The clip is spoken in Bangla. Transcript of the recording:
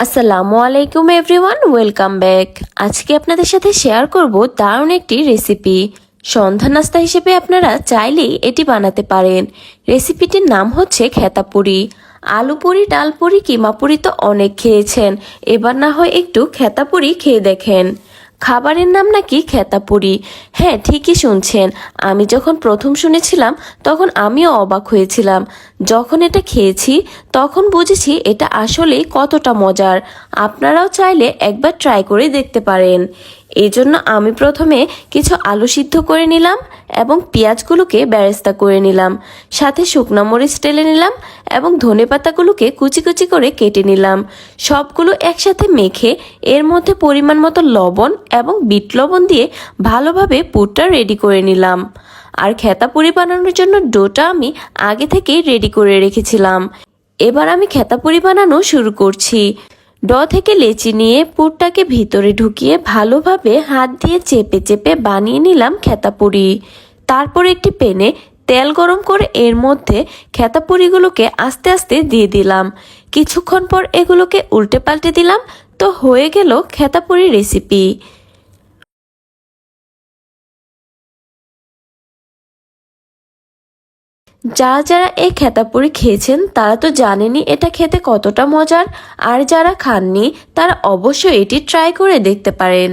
আসসালামু আলাইকুম এভরিওয়ান, ওয়েলকাম ব্যাক। আজকে আপনাদের সাথে শেয়ার করব দারুণ একটি রেসিপি। সন্ধ্যা নাস্তা হিসেবে আপনারা চাইলেই এটি বানাতে পারেন। রেসিপিটির নাম হচ্ছে খেতাপুরি। আলু পুরি, ডাল পুরি, কিমা পুরি তো অনেক খেয়েছেন, এবার না হয় একটু খেতাপুরি খেয়ে দেখেন। খাবারের নাম নাকি খেতাপুরি। হ্যাঁ, ঠিকই শুনছেন। আমি যখন প্রথম শুনেছিলাম তখন আমিও অবাক হয়েছিলাম। যখন এটা খেয়েছি তখন বুঝেছি এটা আসলেই কতটা মজার। আপনারাও চাইলে একবার ট্রাই করে দেখতে পারেন। এই জন্য আমি প্রথমে কিছু আলু সিদ্ধ করে নিলাম এবং পেঁয়াজগুলোকে বেরেস্তা করে নিলাম। সাথে শুকনো মরিচ টেলে নিলাম এবং ধনেপাতাগুলোকে কুচি কুচি করে কেটে নিলাম। সবগুলো একসাথে মেখে এর মধ্যে পরিমাণ মতো লবণ এবং বিট লবণ দিয়ে ভালোভাবে পুরটা রেডি করে নিলাম। আর খেতাপুরি বানানোর জন্য ডোটা আমি আগে থেকেই রেডি করে রেখেছিলাম। এবার আমি খেতাপুরি বানানো শুরু করছি। থেকে লেচি নিয়ে পুরটাকে ভিতরে ঢুকিয়ে ভালোভাবে হাত দিয়ে চেপে চেপে বানিয়ে নিলাম খেতাপুরি। তারপর একটি প্যানে তেল গরম করে এর মধ্যে খেতাপুরিগুলোকে আস্তে আস্তে দিয়ে দিলাম। কিছুক্ষণ পর এগুলোকে উল্টে পাল্টে দিলাম। তো হয়ে গেল খেতাপুরি রেসিপি। যারা যারা এই খেতাপুরি খেয়েছেন তারা তো জানেনই এটা খেতে কতটা মজার। আর যারা খাননি তারা অবশ্যই এটি ট্রাই করে দেখতে পারেন।